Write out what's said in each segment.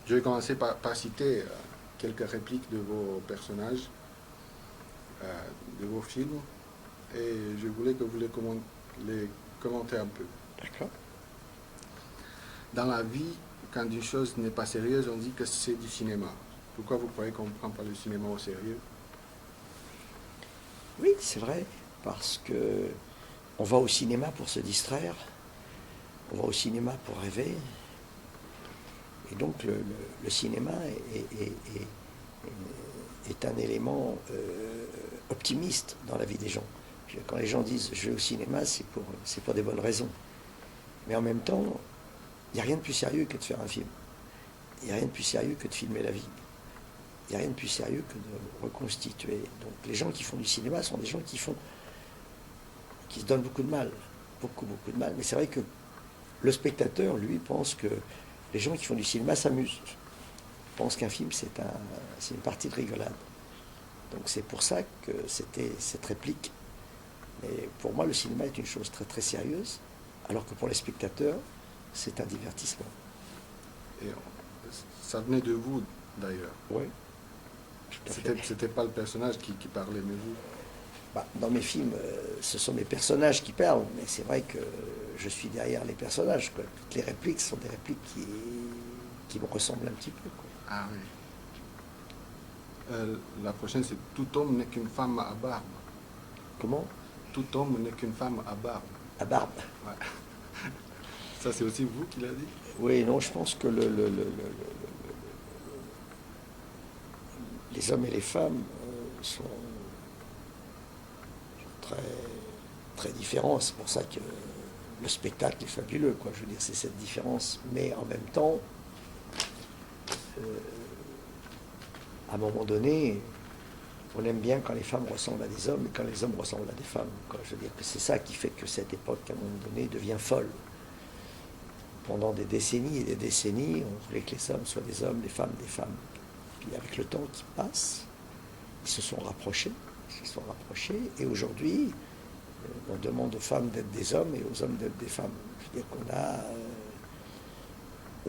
Je vais commencer par citer quelques répliques de vos personnages, de vos films, et je voulais que vous les commentez un peu. D'accord. Dans la vie, quand une chose n'est pas sérieuse, on dit que c'est du cinéma. Pourquoi vous croyez qu'on ne prend pas le cinéma au sérieux? Oui, c'est vrai, parce que on va au cinéma pour se distraire, on va au cinéma pour rêver, et donc le cinéma est un élément optimiste dans la vie des gens. Quand les gens disent je vais au cinéma, c'est pour des bonnes raisons. Mais en même temps, il n'y a rien de plus sérieux que de faire un film. Il n'y a rien de plus sérieux que de filmer la vie. Il n'y a rien de plus sérieux que de reconstituer. Donc les gens qui font du cinéma sont des gens qui se donnent beaucoup de mal. Beaucoup de mal. Mais c'est vrai que le spectateur, lui, pense que les gens qui font du cinéma s'amusent. Pense qu'un film, c'est une partie de rigolade. Donc c'est pour ça que c'était cette réplique. Mais pour moi, le cinéma est une chose très très sérieuse, alors que pour les spectateurs, c'est un divertissement. Et ça venait de vous, d'ailleurs. Oui. C'était pas le personnage qui parlait, mais vous. Dans mes films, ce sont mes personnages qui parlent, mais c'est vrai que je suis derrière les personnages, quoi. Toutes les répliques sont des répliques qui me ressemblent un petit peu, quoi. Ah oui. La prochaine, c'est tout homme n'est qu'une femme à barbe. Comment? Tout homme n'est qu'une femme à barbe. À barbe. Ouais. Ça, c'est aussi vous qui l'avez dit? Oui, non, je pense que les hommes et les femmes sont très, très différents. C'est pour ça que le spectacle est fabuleux, quoi. Je veux dire, c'est cette différence. Mais en même temps, à un moment donné, on aime bien quand les femmes ressemblent à des hommes et quand les hommes ressemblent à des femmes, quoi. Je veux dire que c'est ça qui fait que cette époque, à un moment donné, devient folle. Pendant des décennies et des décennies, on voulait que les hommes soient des hommes, les femmes des femmes. Puis avec le temps qui passe, ils se sont rapprochés, et aujourd'hui, on demande aux femmes d'être des hommes et aux hommes d'être des femmes. Je veux dire qu'on a,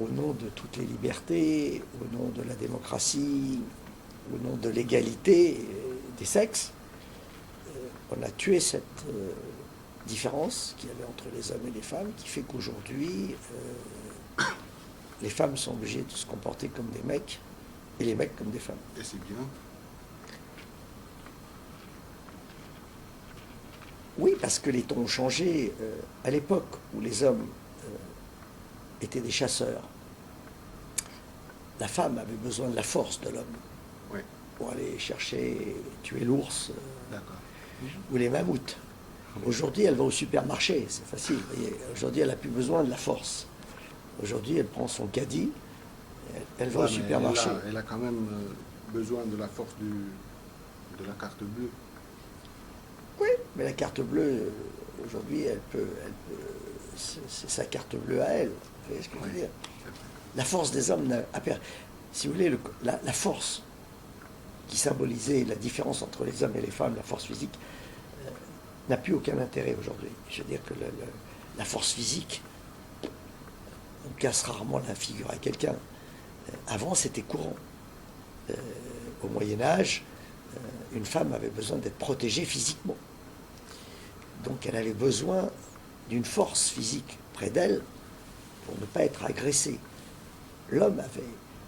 au nom de toutes les libertés, au nom de la démocratie, au nom de l'égalité des sexes, on a tué cette différence qu'il y avait entre les hommes et les femmes, qui fait qu'aujourd'hui, les femmes sont obligées de se comporter comme des mecs et les mecs comme des femmes. Et c'est bien. Oui, parce que les temps ont changé. À l'époque où les hommes étaient des chasseurs, la femme avait besoin de la force de l'homme, Oui. pour aller chercher, tuer l'ours D'accord. ou les mammouths. Aujourd'hui, elle va au supermarché, c'est facile. Aujourd'hui, elle n'a plus besoin de la force. Aujourd'hui, elle prend son caddie, elle va au supermarché. Elle a quand même besoin de la force de la carte bleue. Oui, mais la carte bleue, aujourd'hui, c'est sa carte bleue à elle. Vous voyez ce que je veux dire? La force des hommes si vous voulez, la force qui symbolisait la différence entre les hommes et les femmes, la force physique, n'a plus aucun intérêt aujourd'hui. Je veux dire que la force physique, on casse rarement la figure à quelqu'un. Avant, c'était courant. Au Moyen-Âge, une femme avait besoin d'être protégée physiquement. Donc elle avait besoin d'une force physique près d'elle pour ne pas être agressée. L'homme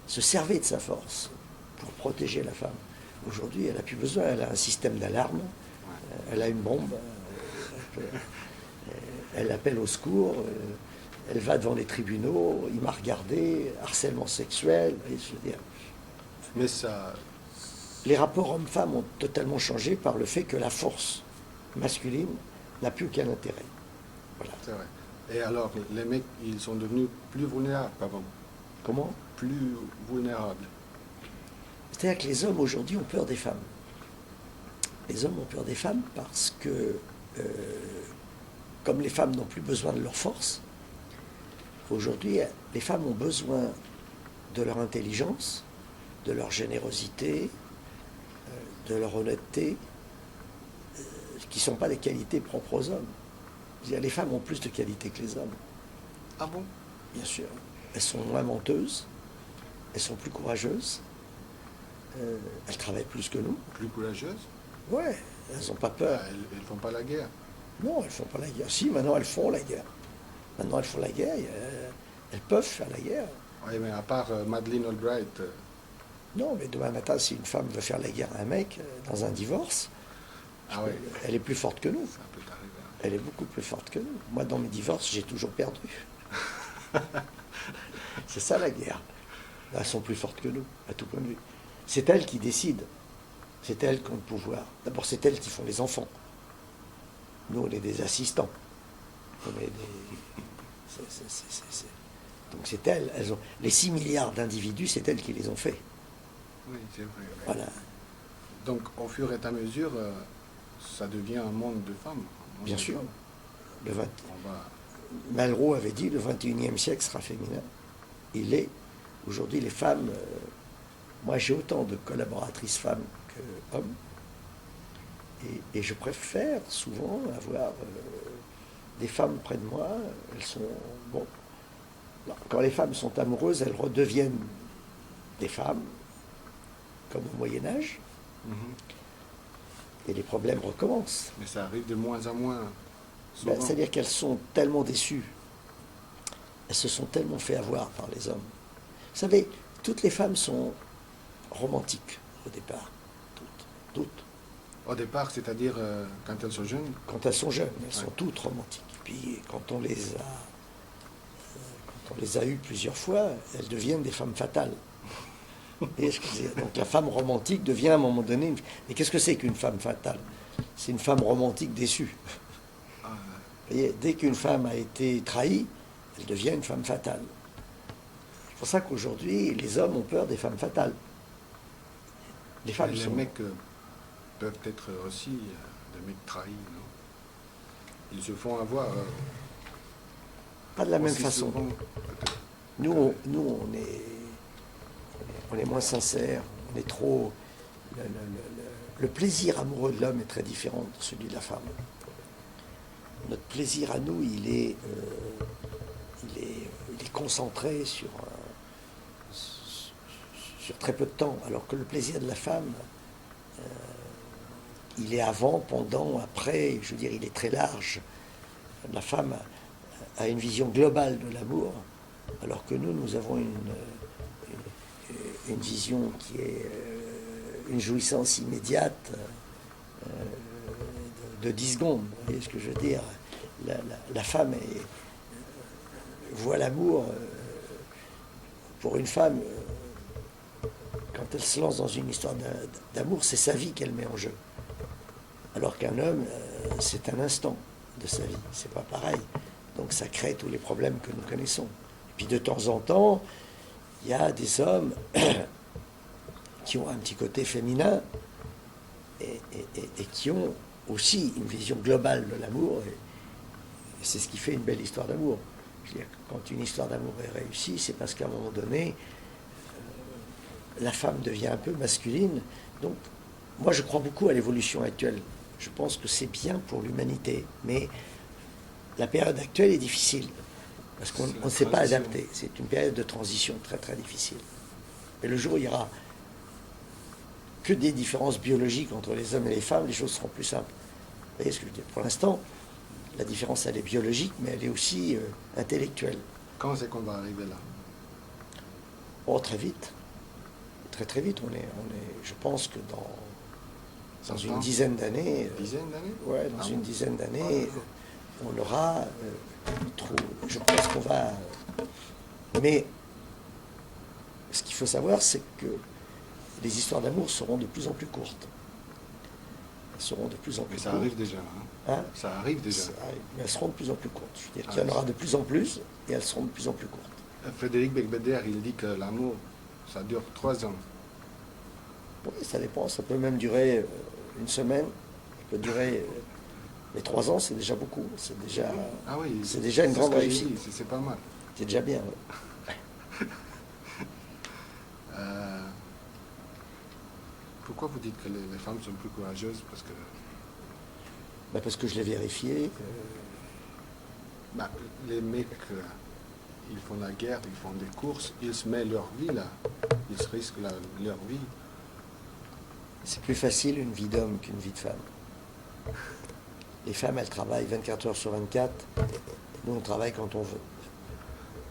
se servait de sa force pour protéger la femme. Aujourd'hui, elle n'a plus besoin, elle a un système d'alarme, elle a une bombe, elle appelle au secours, elle va devant les tribunaux, il m'a regardé, harcèlement sexuel, et je veux dire. Mais ça. Les rapports hommes-femmes ont totalement changé par le fait que la force masculine n'a plus aucun intérêt. Voilà. C'est vrai. Et alors, les mecs, ils sont devenus plus vulnérables qu'avant. Comment? Plus vulnérables. C'est-à-dire que les hommes aujourd'hui ont peur des femmes. Les hommes ont peur des femmes parce que, comme les femmes n'ont plus besoin de leur force, aujourd'hui, les femmes ont besoin de leur intelligence, de leur générosité, de leur honnêteté, qui ne sont pas des qualités propres aux hommes. Les femmes ont plus de qualités que les hommes. Ah bon? Bien sûr. Elles sont moins menteuses, elles sont plus courageuses, elles travaillent plus que nous. Plus courageuses? Ouais, elles n'ont pas peur. Elles ne font pas la guerre. Non, elles ne font pas la guerre. Si, maintenant elles font la guerre. Maintenant elles font la guerre, elles peuvent faire la guerre. Oui, mais à part Madeleine Albright, Non, mais demain matin, si une femme veut faire la guerre à un mec dans un divorce, ah ouais, elle est plus forte que nous. ça peut arriver. Elle est beaucoup plus forte que nous. Moi, dans mes divorces, j'ai toujours perdu. C'est ça la guerre. Elles sont plus fortes que nous, à tout point de vue. C'est elles qui décident. C'est elles qui ont le pouvoir. D'abord, c'est elles qui font les enfants. Nous, on est des assistants. On est des... Donc c'est elles ont... Les 6 milliards d'individus, c'est elles qui les ont faits. Oui, c'est vrai. Oui. Voilà. Donc, au fur et à mesure, ça devient un monde de femmes. Un monde Bien de sûr. femmes. Le 20... On va... Malraux avait dit le 21e siècle sera féminin. Il est. Aujourd'hui, les femmes. Moi, j'ai autant de collaboratrices femmes qu'hommes. Et je préfère souvent avoir des femmes près de moi. Elles sont. Bon. Quand les femmes sont amoureuses, elles redeviennent des femmes, comme au Moyen-Âge. Mhm. Et les problèmes recommencent. Mais ça arrive de moins en moins souvent. C'est-à-dire qu'elles sont tellement déçues. Elles se sont tellement fait avoir par les hommes. Vous savez, toutes les femmes sont romantiques au départ. Toutes. Au départ, c'est-à-dire quand elles sont jeunes. Quand elles sont jeunes, elles Ouais. sont toutes romantiques. Puis quand on les a eues plusieurs fois, elles deviennent des femmes fatales. Vous voyez ce que je veux dire ? Donc la femme romantique devient à un moment donné... Mais qu'est-ce que c'est qu'une femme fatale ? C'est une femme romantique déçue. Ah, Vous voyez, dès qu'une femme a été trahie, elle devient une femme fatale. C'est pour ça qu'aujourd'hui, les hommes ont peur des femmes fatales. Les femmes les sont... mecs peuvent être aussi des mecs trahis, non? Ils se font avoir. Pas de la même aussi façon. souvent, peut-être. Nous, on est moins sincère, on est trop... Le plaisir amoureux de l'homme est très différent de celui de la femme. Notre plaisir à nous, il est concentré sur très peu de temps, alors que le plaisir de la femme, il est avant, pendant, après, je veux dire, il est très large. La femme a une vision globale de l'amour, alors que nous avons une vision qui est une jouissance immédiate de 10 secondes. Vous voyez ce que je veux dire? La femme voit l'amour. Pour une femme, quand elle se lance dans une histoire d'amour, c'est sa vie qu'elle met en jeu. Alors qu'un homme, c'est un instant de sa vie. C'est pas pareil. Donc ça crée tous les problèmes que nous connaissons. Et puis de temps en temps, il y a des hommes qui ont un petit côté féminin et qui ont aussi une vision globale de l'amour. Et c'est ce qui fait une belle histoire d'amour. Je veux dire, quand une histoire d'amour est réussie, c'est parce qu'à un moment donné, la femme devient un peu masculine. Donc, moi, je crois beaucoup à l'évolution actuelle. Je pense que c'est bien pour l'humanité. Mais la période actuelle est difficile. Parce qu'on ne s'est pas adapté. C'est une période de transition très, très difficile. Et le jour où il y aura que des différences biologiques entre les hommes et les femmes, les choses seront plus simples. Vous voyez ce que je veux dire? Pour l'instant, la différence, elle est biologique, mais elle est aussi intellectuelle. Quand c'est qu'on va arriver là? Oh, très vite. Très, très vite. Je pense que dans une dizaine d'années... Dizaine d'années? Ouais, dans une dizaine d'années, on aura trop... Je pense qu'on va... Mais ce qu'il faut savoir, c'est que les histoires d'amour seront de plus en plus courtes. Elles seront de plus en plus Mais ça courtes. arrive déjà. Hein? Ça arrive déjà. Mais elles seront de plus en plus courtes. Je veux dire qu'il y en aura de plus en plus et elles seront de plus en plus courtes. Frédéric Becbéder, il dit que l'amour, ça dure 3 ans. Oui, ça dépend. Ça peut même durer une semaine. Ça peut durer... mais 3 ans, c'est déjà beaucoup. C'est déjà, Ah oui, c'est déjà une grande ce que j'ai réussite. dit, c'est pas mal. C'est déjà bien. Ouais. Pourquoi vous dites que les femmes sont plus courageuses? Parce que Parce que je l'ai vérifié. les mecs, ils font la guerre, ils font des courses, ils se mettent leur vie là, ils se risquent leur vie. C'est plus facile une vie d'homme qu'une vie de femme. Les femmes, elles travaillent 24 heures sur 24. Nous, on travaille quand on veut.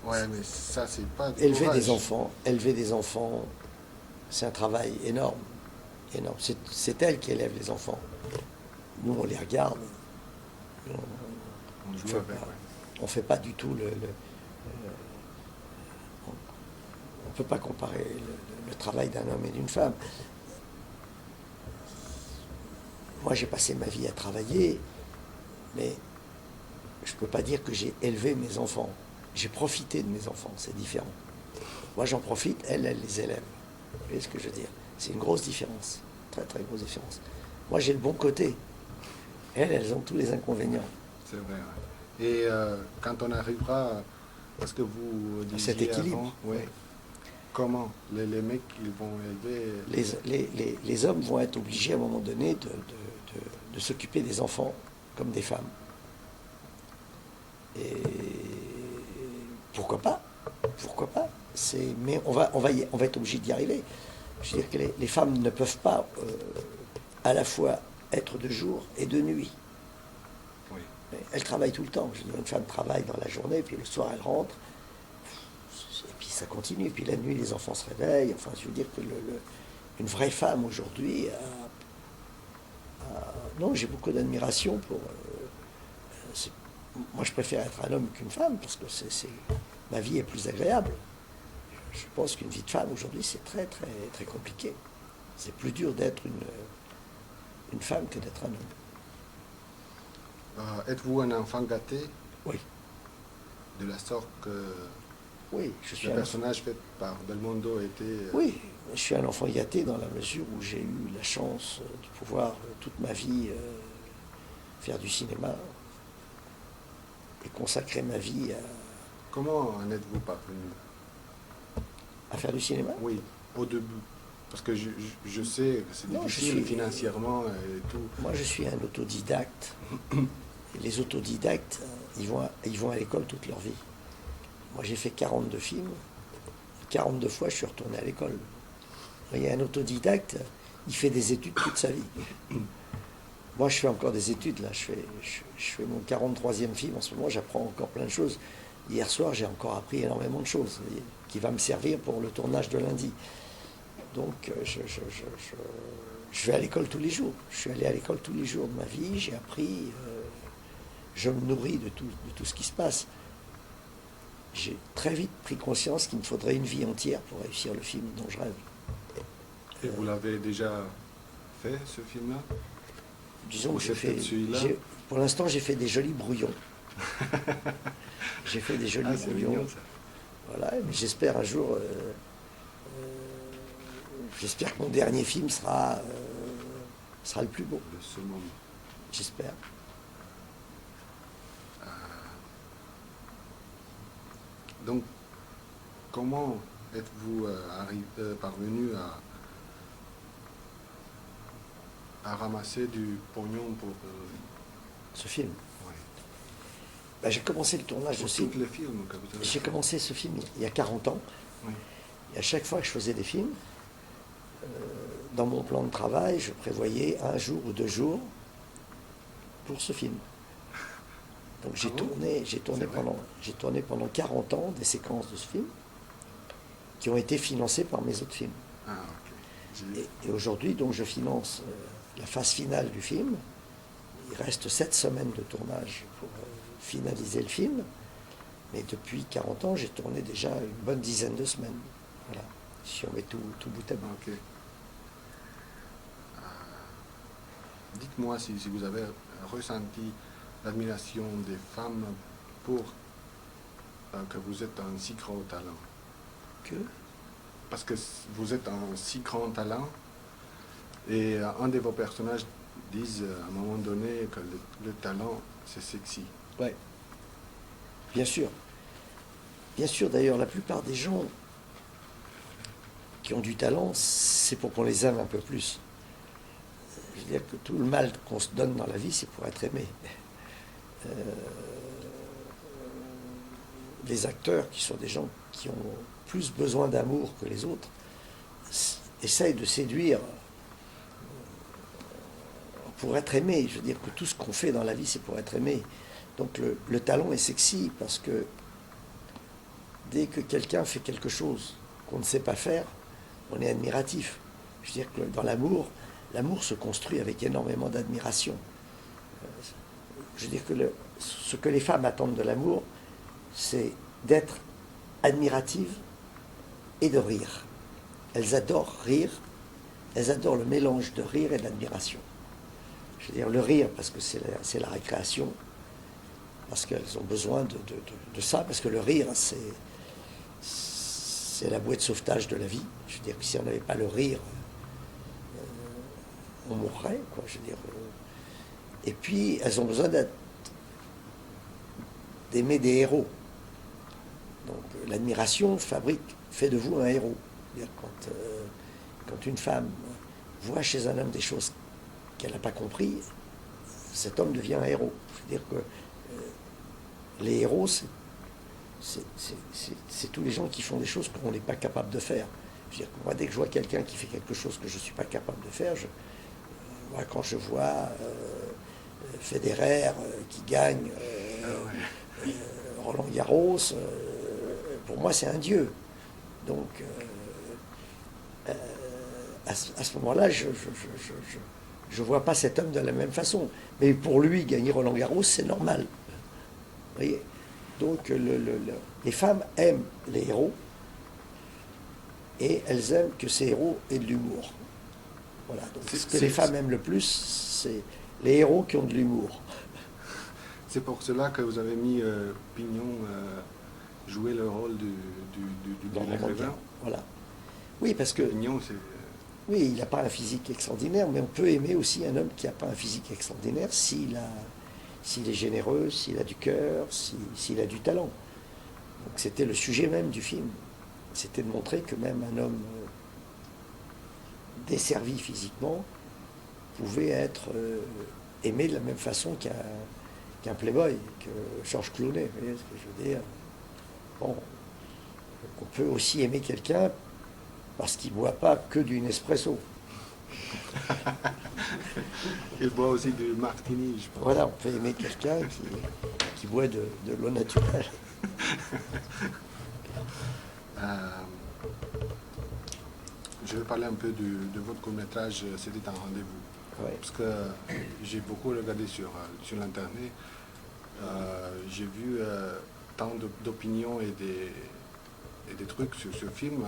Ouais, mais ça, c'est pas du Élever courage. élever des enfants, c'est un travail énorme. Énorme. C'est elles qui élèvent les enfants. Nous, on les regarde. On joue avec, ouais. On ne fait pas du tout on ne peut pas comparer le travail d'un homme et d'une femme. Moi, j'ai passé ma vie à travailler, mais je ne peux pas dire que j'ai élevé mes enfants. J'ai profité de mes enfants, c'est différent. Moi, j'en profite, elle les élève. Vous voyez ce que je veux dire? C'est une grosse différence, très très grosse différence. Moi, j'ai le bon côté. Elles ont tous les inconvénients. C'est vrai, ouais. Et quand on arrivera, parce que vous disiez Cet équilibre. avant, ouais, comment les mecs, ils vont élever... Les hommes vont être obligés à un moment donné de s'occuper des enfants comme des femmes. Et pourquoi pas? Pourquoi pas? Mais on va être obligé d'y arriver. Je veux dire que les femmes ne peuvent pas à la fois être de jour et de nuit. Oui. Elles travaillent tout le temps. Je veux dire, une femme travaille dans la journée, puis le soir elle rentre, et puis ça continue. Et puis la nuit, les enfants se réveillent. Enfin, je veux dire que une vraie femme aujourd'hui non, j'ai beaucoup d'admiration pour... moi, je préfère être un homme qu'une femme, parce que ma vie est plus agréable. Je pense qu'une vie de femme, aujourd'hui, c'est très, très, très compliqué. C'est plus dur d'être une femme que d'être un homme. Êtes-vous un enfant gâté? Oui. De la sorte que Oui, je suis le personnage fait par Belmondo était... Oui, je suis un enfant gâté dans la mesure où j'ai eu la chance de pouvoir toute ma vie faire du cinéma et consacrer ma vie Comment en êtes-vous parvenu? à faire du cinéma. Oui, au début. Parce que je sais que c'est Non, difficile financièrement et tout. Moi, je suis un autodidacte. Et les autodidactes, ils vont à l'école toute leur vie. Moi, j'ai fait 42 films. 42 fois, je suis retourné à l'école. Vous voyez, un autodidacte, il fait des études toute sa vie. Moi, je fais encore des études, là. Je fais mon 43e film en ce moment, j'apprends encore plein de choses. Hier soir, j'ai encore appris énormément de choses, vous voyez, qui va me servir pour le tournage de lundi. Donc, je vais à l'école tous les jours. Je suis allé à l'école tous les jours de ma vie, j'ai appris, je me nourris de tout ce qui se passe. J'ai très vite pris conscience qu'il me faudrait une vie entière pour réussir le film dont je rêve. Et vous l'avez déjà fait, ce film-là? Disons que celui-là? pour l'instant, j'ai fait des jolis brouillons. J'ai fait des jolis c'est brouillons. mignon, ça. Voilà, mais j'espère un jour... j'espère que mon dernier film sera le plus beau. Le summum. J'espère. Donc, comment êtes-vous parvenu à ramasser du pognon pour... Ce film. ouais. Ben, j'ai commencé le tournage de Pour ce tout film. le film que vous avez J'ai fait. commencé ce film il y a 40 ans. Oui. Et à chaque fois que je faisais des films, dans mon plan de travail, je prévoyais 1 jour ou 2 jours pour ce film. Donc j'ai tourné pendant 40 ans des séquences de ce film qui ont été financées par mes autres films. Ah, ok. Et aujourd'hui, donc, je finance la phase finale du film. Il reste 7 semaines de tournage pour finaliser le film. Mais depuis 40 ans, j'ai tourné déjà une bonne dizaine de semaines. Voilà, si on met tout bout à bout. Ok. Dites-moi si vous avez ressenti l'admiration des femmes pour que vous êtes un si grand talent. Que Parce que vous êtes un si grand talent et un de vos personnages disent à un moment donné que le talent, c'est sexy. Ouais. Bien sûr. Bien sûr, d'ailleurs, la plupart des gens qui ont du talent, c'est pour qu'on les aime un peu plus. Je veux dire que tout le mal qu'on se donne dans la vie, c'est pour être aimé. les acteurs, qui sont des gens qui ont plus besoin d'amour que les autres, essayent de séduire pour être aimé. Je veux dire que tout ce qu'on fait dans la vie, c'est pour être aimé. Donc le talent est sexy parce que dès que quelqu'un fait quelque chose qu'on ne sait pas faire, on est admiratif. Je veux dire que dans l'amour se construit avec énormément d'admiration. Je veux dire que ce que les femmes attendent de l'amour, c'est d'être admiratives et de rire. Elles adorent rire, elles adorent le mélange de rire et d'admiration. Je veux dire le rire parce que c'est la récréation, parce qu'elles ont besoin de ça, parce que le rire, c'est la bouée de sauvetage de la vie. Je veux dire que si on n'avait pas le rire, on mourrait, quoi. Je veux dire, et puis, elles ont besoin d'aimer des héros. Donc, l'admiration fait de vous un héros. Quand une femme voit chez un homme des choses qu'elle n'a pas compris, cet homme devient un héros. Je veux dire que les héros, c'est tous les gens qui font des choses qu'on n'est pas capable de faire. Je veux dire que moi, dès que je vois quelqu'un qui fait quelque chose que je ne suis pas capable de faire, moi, quand je vois Federer qui gagne Roland Garros, pour moi, c'est un dieu. Donc, à ce moment-là, je ne vois pas cet homme de la même façon. Mais pour lui, gagner Roland Garros, c'est normal. Vous voyez ? Donc, les femmes aiment les héros et elles aiment que ces héros aient de l'humour. Voilà. Donc, ce que les femmes aiment le plus, c'est les héros qui ont de l'humour. C'est pour cela que vous avez mis Pignon jouer le rôle de l'écrivain. Voilà. Oui, parce que Pignon, c'est... Oui, il n'a pas un physique extraordinaire, mais on peut aimer aussi un homme qui n'a pas un physique extraordinaire s'il est généreux, s'il a du cœur, s'il a du talent. Donc c'était le sujet même du film. C'était de montrer que même un homme desservi physiquement pouvait être aimé de la même façon qu'un playboy, que Georges Clooney. Vous voyez ce que je veux dire ? Bon, on peut aussi aimer quelqu'un parce qu'il ne boit pas que du Nespresso. Il boit aussi du martini, je pense. Voilà, on peut aimer quelqu'un qui boit de l'eau naturelle. Je vais parler un peu de votre court-métrage « C'était un rendez-vous ». Ouais. Parce que j'ai beaucoup regardé sur l'Internet. J'ai vu tant d'opinions et des trucs sur ce film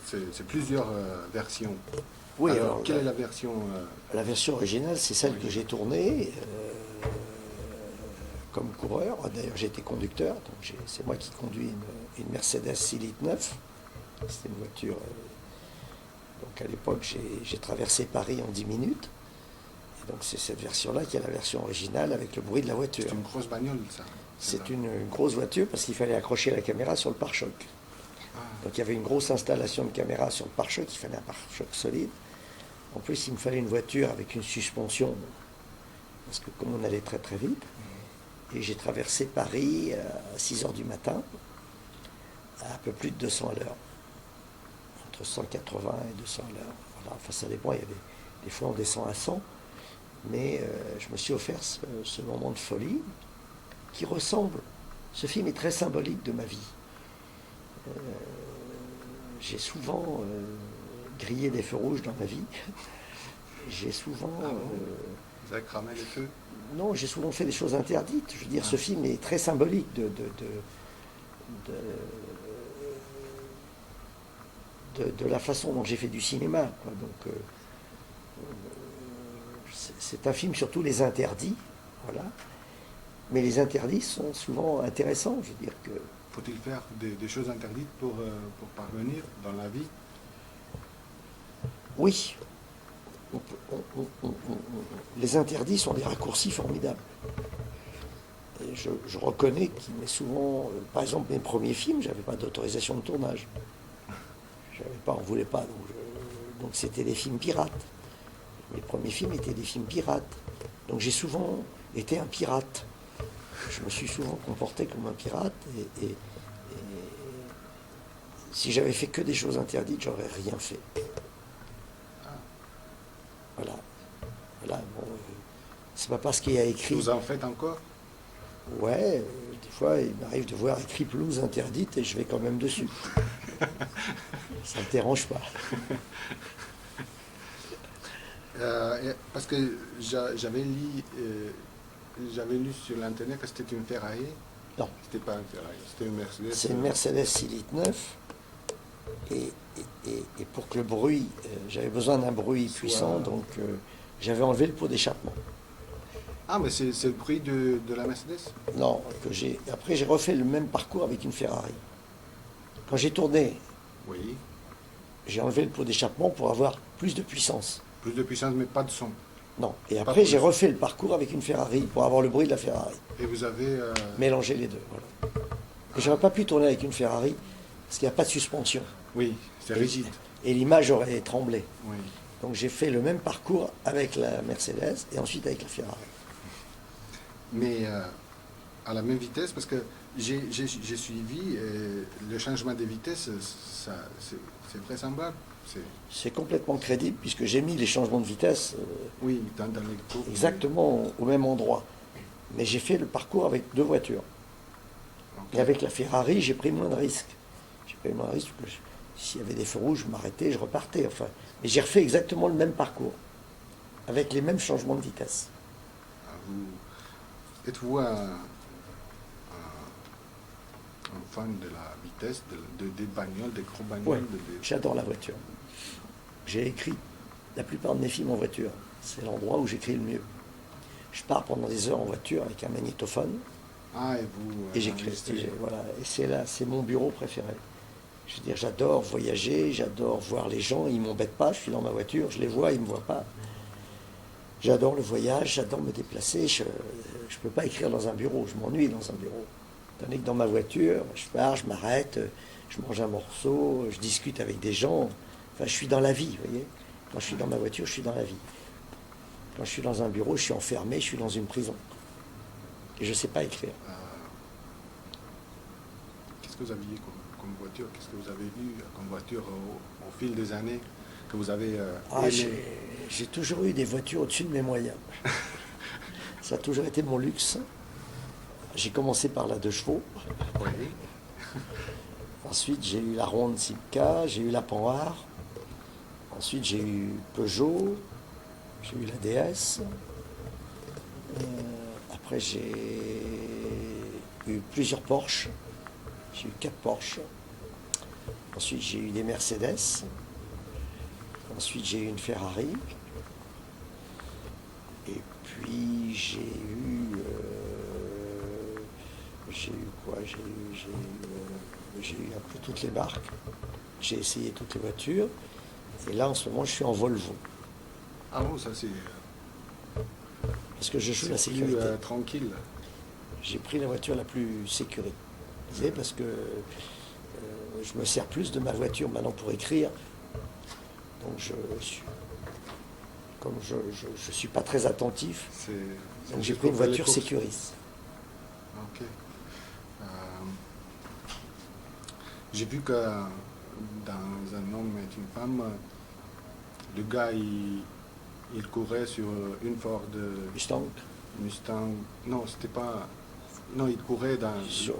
c'est plusieurs versions. Oui, alors quelle est la version La version originale, c'est celle que j'ai tournée comme coureur. D'ailleurs, j'ai été conducteur, donc c'est moi qui conduis une Mercedes 6 litres 9. C'était une voiture. Donc à l'époque, j'ai traversé Paris en 10 minutes. Et donc c'est cette version-là qui est la version originale avec le bruit de la voiture. C'est une grosse bagnole, ça. C'est une grosse voiture parce qu'il fallait accrocher la caméra sur le pare-choc. Donc il y avait une grosse installation de caméra sur le pare-choc, il fallait un pare-choc solide. En plus, il me fallait une voiture avec une suspension, parce que comme on allait très très vite, et j'ai traversé Paris à 6 h du matin, à un peu plus de 200 à l'heure. Entre 180 et 200 à l'heure. Voilà. Enfin, ça dépend, il y a des fois on descend à 100, mais je me suis offert ce moment de folie qui ressemble. Ce film est très symbolique de ma vie. J'ai souvent grillé des feux rouges dans ma vie. J'ai souvent... Vous avez cramé les feux? Non, j'ai souvent fait des choses interdites. Je veux dire, ce film est très symbolique de la façon dont j'ai fait du cinéma, quoi. Donc, c'est un film sur tous les interdits, voilà. Mais les interdits sont souvent intéressants, je veux dire que... Faut-il faire des choses interdites pour parvenir dans la vie? Oui. Les interdits sont des raccourcis formidables. Et je reconnais qu'il m'est souvent... par exemple, mes premiers films, je n'avais pas d'autorisation de tournage. On ne voulait pas. Donc c'était des films pirates. Les premiers films étaient des films pirates. Donc j'ai souvent était un pirate. Je me suis souvent comporté comme un pirate et si j'avais fait que des choses interdites, j'aurais rien fait. Voilà. Voilà. Bon, c'est pas parce qu'il y a écrit. Vous en faites encore? Ouais, des fois, il m'arrive de voir écrit pelouse interdite et je vais quand même dessus. Ça ne me dérange pas. Parce que j'avais lu sur l'internet que c'était une Ferrari. Non. C'était pas une Ferrari, c'était une Mercedes. C'est une Mercedes 6 litres 9. Et pour que le bruit, j'avais besoin d'un bruit puissant, donc j'avais enlevé le pot d'échappement. Ah, mais c'est le bruit de la Mercedes? Non, après j'ai refait le même parcours avec une Ferrari. Quand j'ai tourné, Oui. j'ai enlevé le pot d'échappement pour avoir plus de puissance. Plus de puissance, mais pas de son. Non, et après j'ai refait le parcours avec une Ferrari pour avoir le bruit de la Ferrari. Et vous avez... Mélangé les deux, voilà. Et j'aurais pas pu tourner avec une Ferrari parce qu'il n'y a pas de suspension. Oui, c'est rigide. Et l'image aurait tremblé. Oui. Donc j'ai fait le même parcours avec la Mercedes et ensuite avec la Ferrari. Mais à la même vitesse, parce que j'ai suivi le changement de vitesse, c'est vraisemblable. C'est complètement crédible puisque j'ai mis les changements de vitesse Oui, dans les courbes. exactement au même endroit. Mais j'ai fait le parcours avec deux voitures. Ok. Et avec la Ferrari, j'ai pris moins de risques. J'ai pris moins de risques parce que s'il y avait des feux rouges, je m'arrêtais, je repartais. Enfin. Mais j'ai refait exactement le même parcours avec les mêmes changements de vitesse. Êtes-vous un fan de la vitesse, des bagnoles, des gros bagnoles? Ouais, j'adore la voiture. J'ai écrit la plupart de mes films en voiture. C'est l'endroit où j'écris le mieux. Je pars pendant des heures en voiture avec un magnétophone Ah, et vous... et j'écris. Voilà, et c'est là, c'est mon bureau préféré. Je veux dire, j'adore voyager, j'adore voir les gens, ils ne m'embêtent pas, je suis dans ma voiture, je les vois, ils ne me voient pas. J'adore le voyage, j'adore me déplacer, je ne peux pas écrire dans un bureau, je m'ennuie dans un bureau. Tandis que dans ma voiture, je pars, je m'arrête, je mange un morceau, je discute avec des gens, enfin je suis dans la vie, vous voyez. Quand je suis dans ma voiture, je suis dans la vie. Quand je suis dans un bureau, je suis enfermé, je suis dans une prison. Et je ne sais pas écrire. Qu'est-ce que vous aviez comme voiture? Qu'est-ce que vous avez vu comme voiture au fil des années que vous avez aimé? J'ai toujours eu des voitures au-dessus de mes moyens. Ça a toujours été mon luxe. J'ai commencé par la 2 chevaux. Oui. Ensuite, j'ai eu la Ronde Simca, j'ai eu la Panhard. Ensuite, j'ai eu Peugeot, j'ai eu la DS. Après, j'ai eu plusieurs Porsche. J'ai eu 4 Porsche. Ensuite, j'ai eu des Mercedes. Ensuite, j'ai eu une Ferrari. Et puis, j'ai eu quoi? J'ai eu un peu toutes les marques. J'ai essayé toutes les voitures. Et là, en ce moment, je suis en Volvo. Ah bon, ça c'est... Parce que je joue la C'est sécurité. plus tranquille. J'ai pris la voiture la plus sécurisée parce que je me sers plus de ma voiture maintenant pour écrire. Donc comme je suis pas très attentif, donc j'ai pris une voiture sécuriste. Ok. J'ai vu que dans Un homme et une femme, le gars il courait sur une Ford Mustang. Non, c'était pas. Non, il courait sur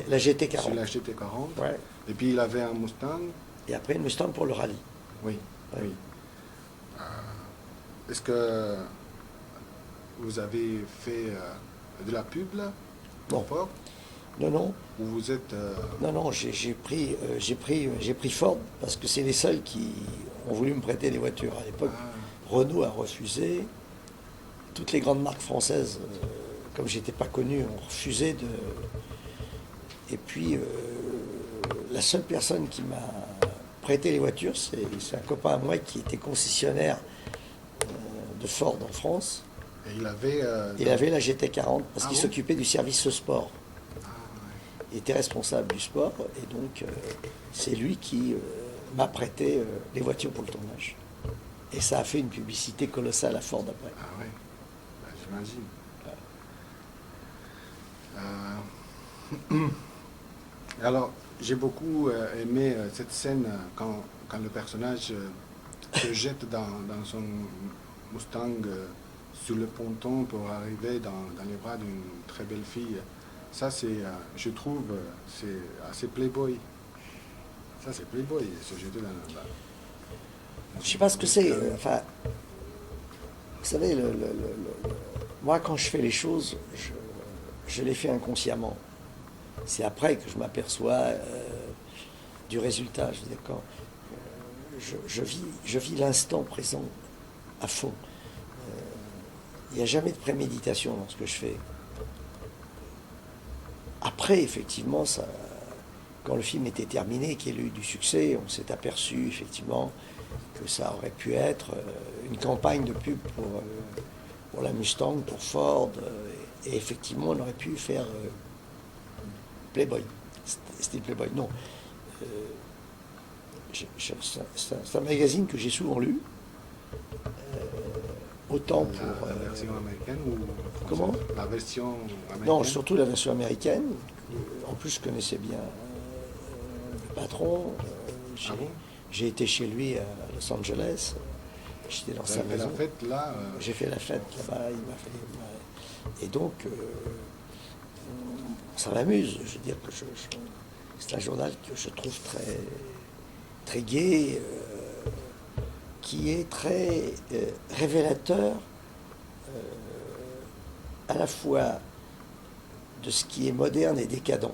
la GT40. Sur la GT40. Ouais. Et puis il avait un Mustang. Et après une Mustang pour le rallye. Oui. Ouais. Oui. Est-ce que vous avez fait de la pub là? Non. Ford? Non. Ou vous êtes... Non, j'ai pris Ford parce que c'est les seuls qui ont voulu me prêter des voitures. À l'époque, Renault a refusé. Toutes les grandes marques françaises, comme j'étais pas connu, ont refusé de... Et puis, la seule personne qui m'a prêté les voitures, c'est un copain à moi qui était concessionnaire de Ford en France. Et il avait... Il avait la GT40 parce qu'il bon? s'occupait du service sport. Il était responsable du sport et donc c'est lui qui m'a prêté les voitures pour le tournage. Et ça a fait une publicité colossale à Ford après. Ah ouais, bah, j'imagine. Euh, alors, j'ai beaucoup aimé cette scène quand le personnage se jette dans son Mustang sur le ponton pour arriver dans les bras d'une très belle fille. Ça, je trouve, c'est assez playboy. Ça, c'est playboy, se jeter Je ne sais pas ce que c'est. Enfin, vous savez, moi, quand je fais les choses, je les fais inconsciemment. C'est après que je m'aperçois du résultat. Je veux dire, quand je vis l'instant présent à fond. Il n'y a jamais de préméditation dans ce que je fais. Après, effectivement, quand le film était terminé, qu'il a eu du succès, on s'est aperçu effectivement que ça aurait pu être une campagne de pub pour la Mustang, pour Ford, et effectivement, on aurait pu faire Playboy. C'était Playboy, non. C'est un magazine que j'ai souvent lu. Autant pour. La version américaine ou française? Comment? La version américaine? Non, surtout la version américaine. En plus, je connaissais bien le patron. J'ai été chez lui à Los Angeles. J'étais dans sa maison. Fait la fête là J'ai fait la fête là-bas. Et donc, ça m'amuse. Je veux dire que c'est un journal que je trouve très, très gai, qui est très révélateur à la fois de ce qui est moderne et décadent.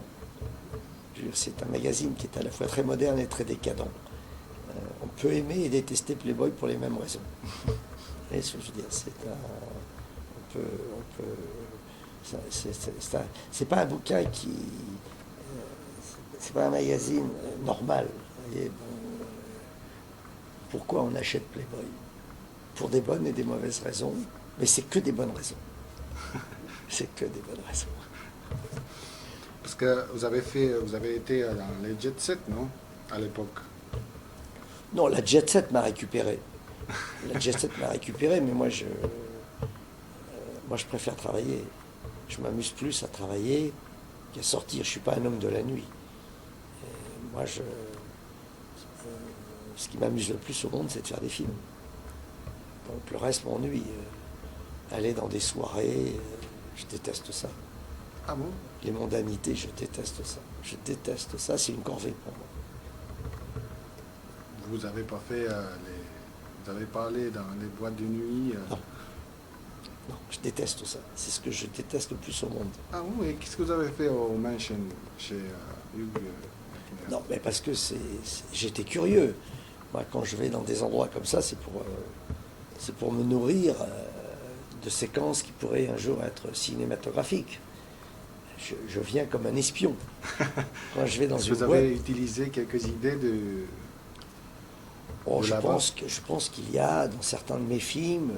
C'est un magazine qui est à la fois très moderne et très décadent. On peut aimer et détester Playboy pour les mêmes raisons. Et ce que je veux dire, c'est pas un bouquin c'est pas un magazine normal. Vous voyez, pourquoi on achète Playboy? Pour des bonnes et des mauvaises raisons, mais c'est que des bonnes raisons. C'est que des bonnes raisons. Parce que vous avez été dans les jet set, non? À l'époque. Non, la jet set m'a récupéré. La jet set m'a récupéré, mais moi je préfère travailler. Je m'amuse plus à travailler qu'à sortir. Je suis pas un homme de la nuit. Moi, ce qui m'amuse le plus au monde, c'est de faire des films. Donc le reste m'ennuie. Aller dans des soirées, je déteste ça. Ah bon? Les mondanités, je déteste ça. Je déteste ça, c'est une corvée pour moi. Vous avez pas fait vous avez parlé dans les boîtes de nuit Non. Non, je déteste ça. C'est ce que je déteste le plus au monde. Ah oui, et qu'est-ce que vous avez fait au Mansion chez Hugh? Non, mais parce que j'étais curieux. Moi, quand je vais dans des endroits comme ça, c'est pour me nourrir de séquences qui pourraient un jour être cinématographiques. Je viens comme un espion. Quand je vais dans une boîte... Vous avez utilisé quelques idées de... je pense qu'il y a dans certains de mes films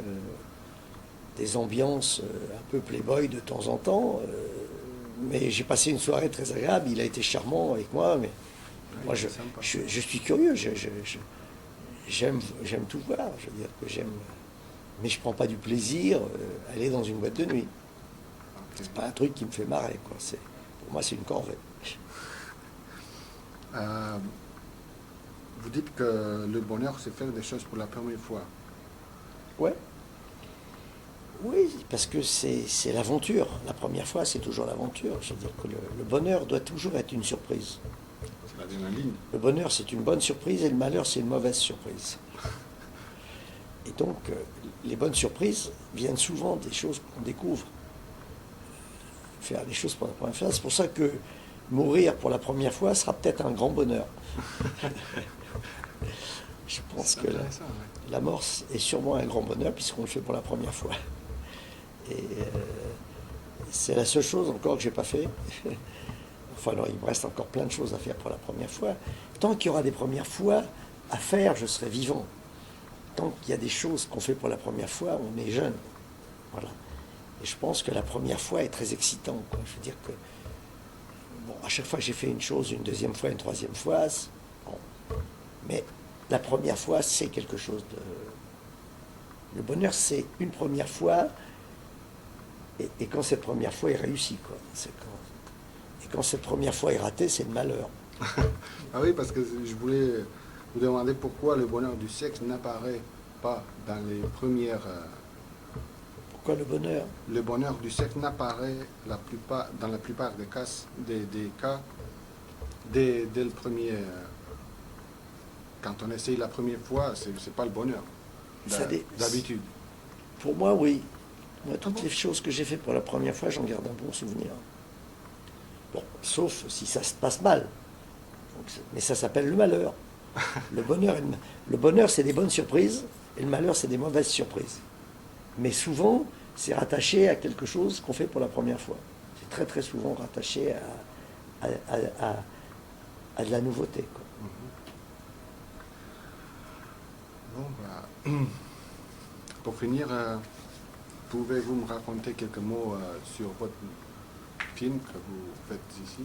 des ambiances un peu playboy de temps en temps. Mais j'ai passé une soirée très agréable. Il a été charmant avec moi. Mais moi, je suis curieux. J'aime tout voir. Je veux dire que j'aime... Mais je ne prends pas du plaisir à aller dans une boîte de nuit. C'est pas un truc qui me fait marrer, quoi. Pour moi, c'est une corvée. Vous dites que le bonheur, c'est faire des choses pour la première fois. Ouais. Oui, parce que c'est l'aventure. La première fois, c'est toujours l'aventure. Je veux dire que le bonheur doit toujours être une surprise. C'est l'adrénaline. Le bonheur, c'est une bonne surprise et le malheur, c'est une mauvaise surprise. Et donc, les bonnes surprises viennent souvent des choses qu'on découvre. Faire des choses pour la première fois. C'est pour ça que mourir pour la première fois sera peut-être un grand bonheur. Je pense que la mort est sûrement un grand bonheur puisqu'on le fait pour la première fois. Et c'est la seule chose encore que j'ai pas fait. Enfin, alors, il me reste encore plein de choses à faire pour la première fois. Tant qu'il y aura des premières fois à faire, je serai vivant. Tant qu'il y a des choses qu'on fait pour la première fois, on est jeune. Voilà. Et je pense que la première fois est très excitante, quoi. Je veux dire que, bon, à chaque fois que j'ai fait une chose, une deuxième fois, une troisième fois, bon. Mais la première fois, c'est quelque chose de... Le bonheur, c'est une première fois Et quand cette première fois est réussie, quoi. Et quand cette première fois est ratée, c'est le malheur. Ah oui, parce que je voulais vous demander pourquoi le bonheur du sexe n'apparaît pas dans les premières... Pourquoi le bonheur? Le bonheur du sexe n'apparaît dans la plupart des cas, dès le premier... quand on essaye la première fois, c'est pas le bonheur, d'habitude. Pour moi, oui. Moi, toutes les choses que j'ai faites pour la première fois, j'en garde un bon souvenir. Bon, sauf si ça se passe mal. Mais ça s'appelle le malheur. Le bonheur, c'est des bonnes surprises, et le malheur, c'est des mauvaises surprises. Mais souvent, c'est rattaché à quelque chose qu'on fait pour la première fois. C'est très très souvent rattaché à de la nouveauté, quoi. Bon, bah, pour finir, pouvez-vous me raconter quelques mots sur votre film que vous faites ici?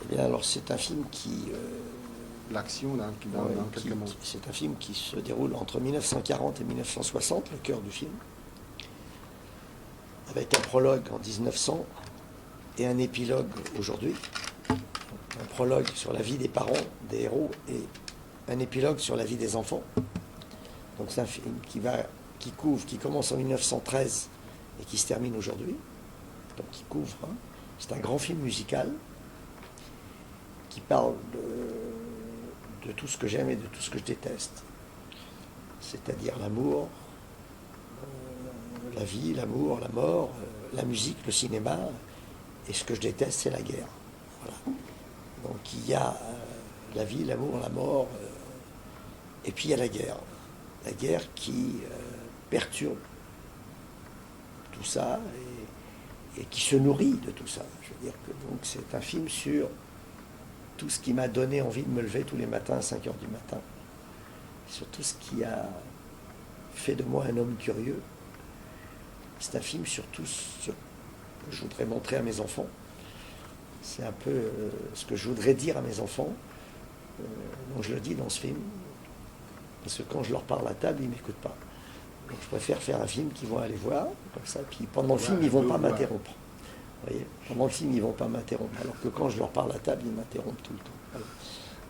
Eh bien, alors, c'est un film qui... L'action, dans quelques mots. C'est un film qui se déroule entre 1940 et 1960, le cœur du film, avec un prologue en 1900 et un épilogue aujourd'hui. Un prologue sur la vie des parents, des héros, et un épilogue sur la vie des enfants. Donc c'est un film qui commence en 1913 et qui se termine aujourd'hui. Donc qui couvre, hein. C'est un grand film musical qui parle de tout ce que j'aime et de tout ce que je déteste. C'est-à-dire l'amour, la vie, l'amour, la mort, la musique, le cinéma. Et ce que je déteste, c'est la guerre. Voilà. Donc il y a la vie, l'amour, la mort, et puis il y a la guerre. La guerre qui perturbe tout ça et qui se nourrit de tout ça. Je veux dire que donc c'est un film sur tout ce qui m'a donné envie de me lever tous les matins à 5 heures du matin, sur tout ce qui a fait de moi un homme curieux. C'est un film sur tout ce que je voudrais montrer à mes enfants. C'est un peu ce que je voudrais dire à mes enfants. Donc je le dis dans ce film, parce que quand je leur parle à table, ils ne m'écoutent pas. Donc je préfère faire un film qu'ils vont aller voir, comme ça, puis pendant le film, ils ne vont pas m'interrompre. Vous voyez, pendant le film, ils ne vont pas m'interrompre, alors que quand je leur parle à table, ils m'interrompent tout le temps. Voilà.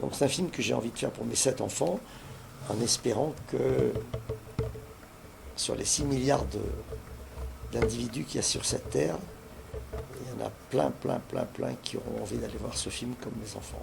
Donc c'est un film que j'ai envie de faire pour mes 7 enfants, en espérant que sur les 6 milliards d'individus qu'il y a sur cette terre, il y en a plein qui auront envie d'aller voir ce film comme mes enfants.